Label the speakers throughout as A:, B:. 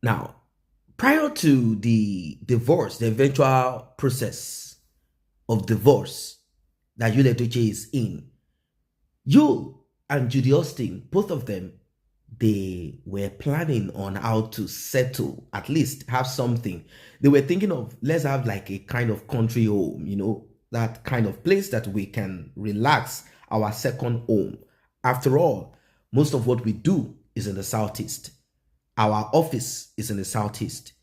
A: Now, prior to the divorce, the eventual process of divorce that Yul Edochie is in, Yul and Judy Austin, both of them, they were planning on how to settle, at least have something. They were thinking of, let's have like a kind of country home, that kind of place that we can relax, our second home. After all, most of what we do is in the Southeast. Our office is in the Southeast.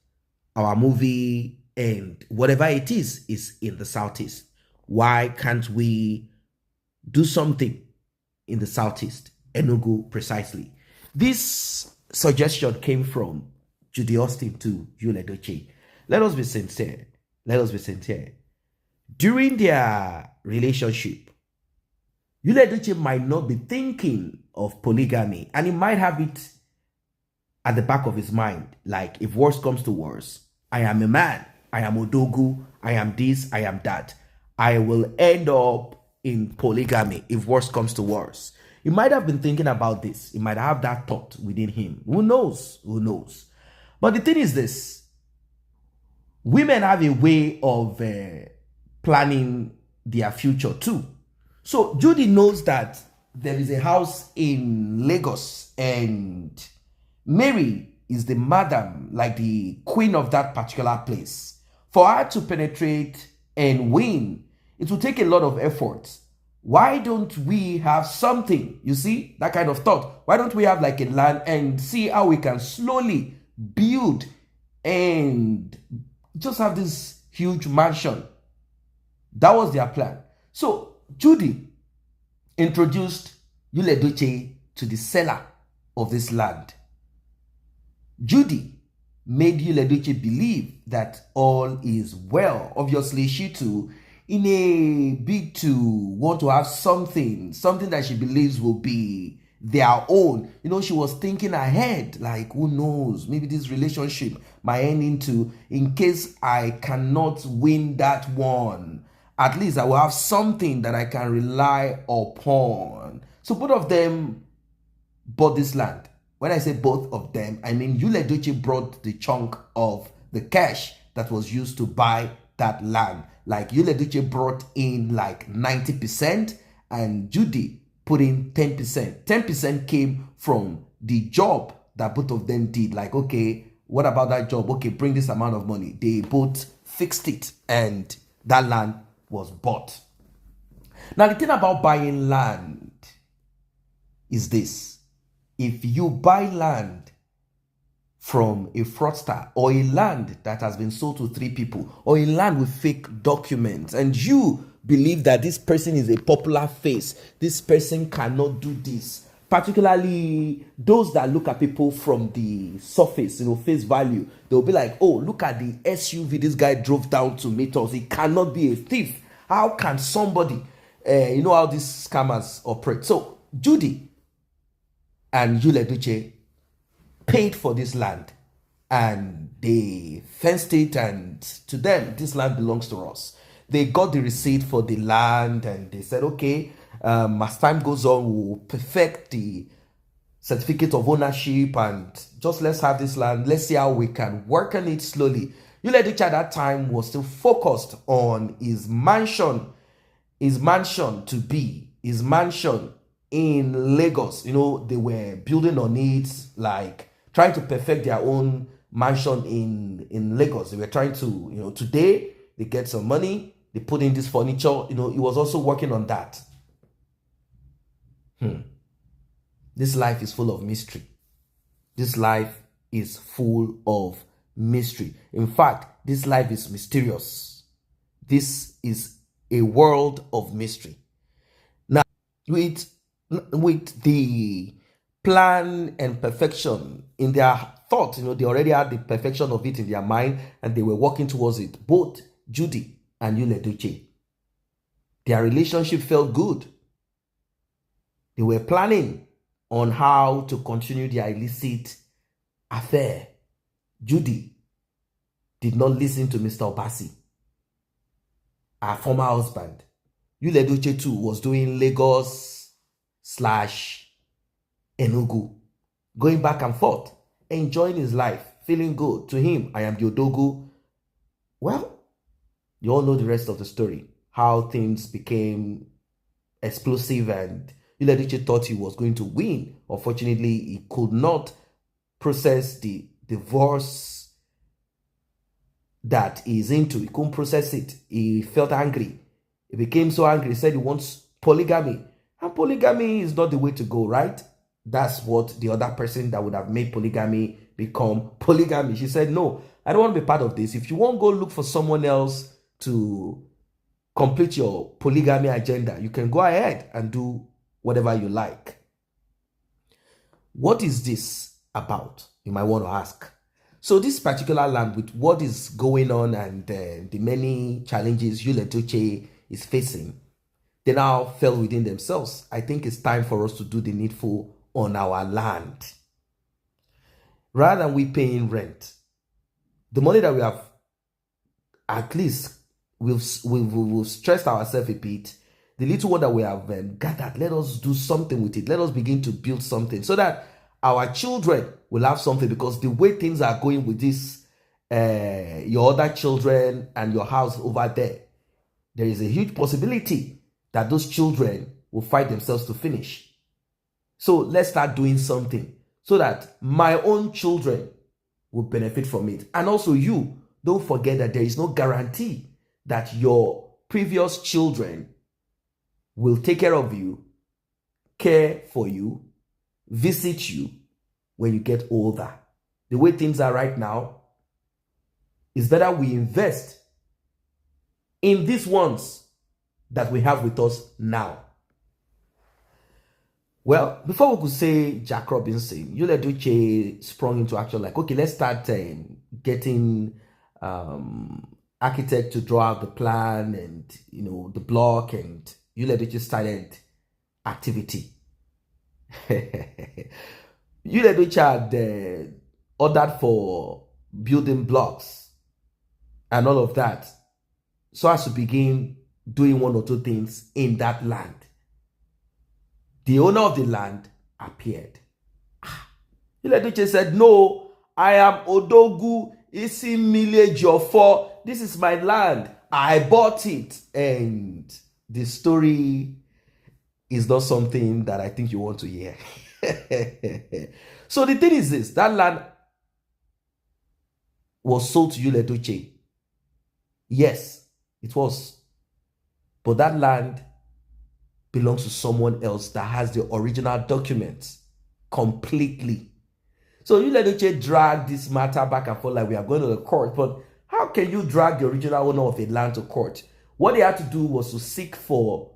A: Our movie and whatever it is in the Southeast. Why can't we do something in the Southeast? Enugu precisely. This suggestion came from Judy Austin to Yul Edochie. Let us be sincere. Let us be sincere. During their relationship, Yul Edochie might not be thinking of polygamy, and he might have it at the back of his mind. Like, if worse comes to worse, I am a man, I am Odogu, I am this, I am that. I will end up in polygamy if worse comes to worse. He might have been thinking about this. He might have that thought within him. Who knows? Who knows? But the thing is this. Women have a way of planning their future too. So Judy knows that there is a house in Lagos and Mary is the madam, like the queen of that particular place. For her to penetrate and win, it will take a lot of effort. Why don't we have something? You see, that kind of thought. Why don't we have like a land and see how we can slowly build and just have this huge mansion? That was their plan. So Judy introduced Yul Edochie to the seller of this land. Judy made Yul Edochie believe that all is well. Obviously, she too, in a bid to want to have something that she believes will be their own. She was thinking ahead, like, who knows, maybe this relationship might end into, in case I cannot win that one, at least I will have something that I can rely upon. So both of them bought this land. When I say both of them, I mean Yul Edochie brought the chunk of the cash that was used to buy that land. Like, Yul Edochie brought in like 90% and Judy put in 10%. 10% came from the job that both of them did. Like, okay, what about that job? Okay, bring this amount of money. They both fixed it and that land was bought. Now, the thing about buying land is this. If you buy land from a fraudster, or a land that has been sold to 3 people, or a land with fake documents, and you believe that this person is a popular face, this person cannot do this, particularly those that look at people from the surface, face value, they'll be like, oh, look at the SUV this guy drove down to meet us. He cannot be a thief. How can somebody, you know how these scammers operate? So Judy and Yul Edochie paid for this land and they fenced it, and to them, this land belongs to us. They got the receipt for the land and they said, okay, as time goes on, we'll perfect the certificate of ownership and just let's have this land. Let's see how we can work on it slowly. Yul Edochie at that time was still focused on his mansion in Lagos. They were building on it, like trying to perfect their own mansion in Lagos. They were trying to, today they get some money, they put in this furniture. He was also working on that. This life is full of mystery. This life is full of mystery. In fact, this life is mysterious. This is a world of mystery. Now, with the plan and perfection in their thought, they already had the perfection of it in their mind and they were working towards it. Both Judy and Yul Edochie, their relationship felt good. They were planning on how to continue their illicit affair. Judy did not listen to Mr. Obasi, her former husband. Yul Edochie too was doing Lagos/Enugu, going back and forth, enjoying his life, feeling good. To him, I am the Odogu. Well, you all know the rest of the story. How things became explosive and Edochie thought he was going to win. Unfortunately, he could not process the divorce that he's into. He couldn't process it. He felt angry. He became so angry. He said he wants polygamy. And polygamy is not the way to go, right? That's what the other person that would have made polygamy become polygamy. She said, no, I don't want to be part of this. If you want to go look for someone else to complete your polygamy agenda, you can go ahead and do whatever you like. What is this about? You might want to ask. So this particular land, with what is going on and the many challenges Edochie is facing, they now fell within themselves. I think it's time for us to do the needful on our land. Rather than we paying rent, the money that we have, at least we've stressed ourselves a bit. The little one that we have gathered, let us do something with it. Let us begin to build something so that our children will have something, because the way things are going with this, your other children and your house over there, there is a huge possibility that those children will fight themselves to finish. So let's start doing something so that my own children will benefit from it. And also you, don't forget that there is no guarantee that your previous children will take care of you, care for you, visit you when you get older. The way things are right now, it's better we invest in these ones that we have with us now. Well, before we could say Jack Robinson, Edochie sprung into action like, okay, let's start getting architect to draw out the plan and, the block, and Edochie started activity. Edochie had ordered for building blocks and all of that, so as to begin doing one or two things in that land. The owner of the land appeared. Edochie said, no, I am Odogu Isi Village of 4. This is my land. I bought it. And the story is not something that I think you want to hear. So the thing is this, that land was sold to Edochie. Yes, it was. But that land belongs to someone else that has the original documents completely. So Edochie dragged this matter back and forth like we are going to the court. But how can you drag the original owner of a land to court? What they had to do was to seek for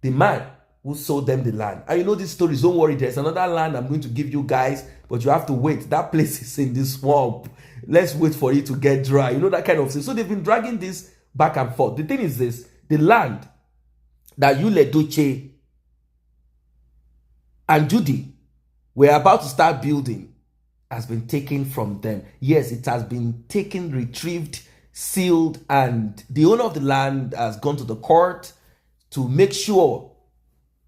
A: the man who sold them the land. And you know these stories, don't worry, there's another land I'm going to give you guys, but you have to wait. That place is in the swamp. Let's wait for it to get dry. You know, that kind of thing. So they've been dragging this back and forth. The thing is this, the land that Edochie and Judy were about to start building has been taken from them. Yes, it has been taken, retrieved, sealed, and the owner of the land has gone to the court to make sure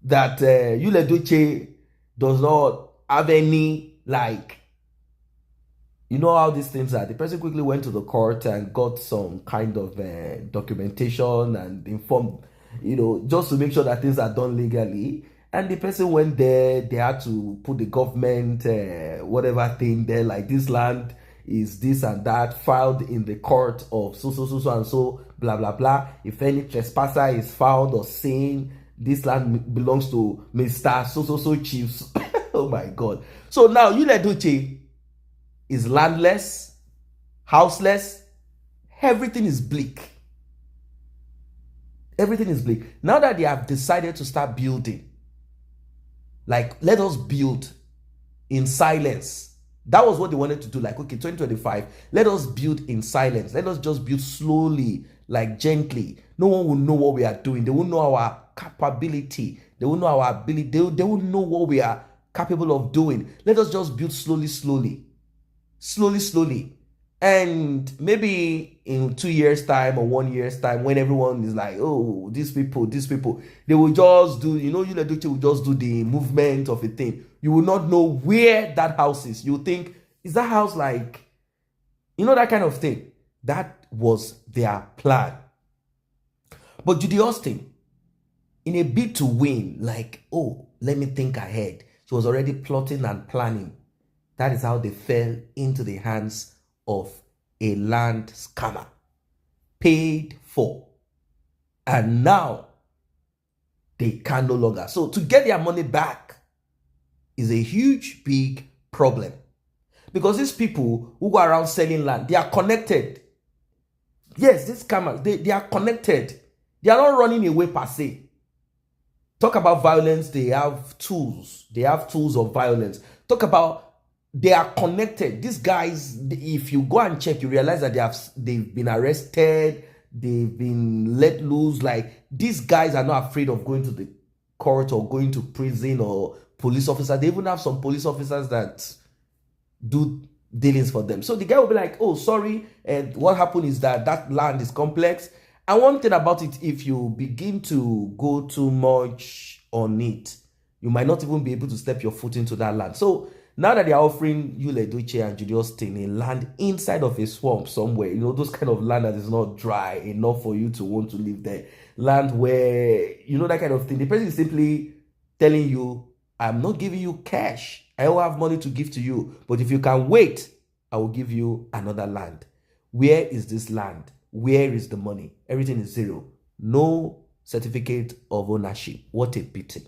A: that Edochie does not have any, like, you know how these things are. The person quickly went to the court and got some kind of documentation and informed, just to make sure that things are done legally. And the person went there, they had to put the government, whatever thing there, like this land is this and that, filed in the court of so and so, blah, blah, blah. If any trespasser is found or seen, this land belongs to Mr. So Chiefs. Oh my God. So now Edochie is landless, houseless. Everything is bleak. Everything is bleak. Now that they have decided to start building, like, let us build in silence. That was what they wanted to do. Like, okay, 2025, let us build in silence. Let us just build slowly, like gently. No one will know what we are doing. They will know our capability. They will know our ability. They will know what we are capable of doing. Let us just build slowly. And maybe in 2 years' time or 1 year's time, when everyone is like, oh, these people, they will just do, Edochie will just do the movement of a thing. You will not know where that house is. You will think, is that house like You know, that kind of thing. That was their plan. But Judy Austin, in a bid to win, like, oh, let me think ahead, she was already plotting and planning. That is how they fell into the hands of a land scammer, paid for. And now they can no longer. So to get their money back is a huge, big problem. Because these people who go around selling land, they are connected. Yes, these scammers, they are connected. They are not running away per se. Talk about violence, they have tools. They have tools of violence. Talk about, they are connected. These guys, if you go and check, you realize that they've been arrested, they've been let loose. Like, these guys are not afraid of going to the court or going to prison or police officers. They even have some police officers that do dealings for them. So the guy will be like, oh, sorry, and what happened is that land is complex. And one thing about it, if you begin to go too much on it, you might not even be able to step your foot into that land. So now that they are offering you, Edochie and Judy Austin, a land inside of a swamp somewhere, you know, those kind of land that is not dry enough for you to want to live there, land where, you know, that kind of thing. The person is simply telling you, I'm not giving you cash. I don't have money to give to you. But if you can wait, I will give you another land. Where is this land? Where is the money? Everything is zero. No certificate of ownership. What a pity.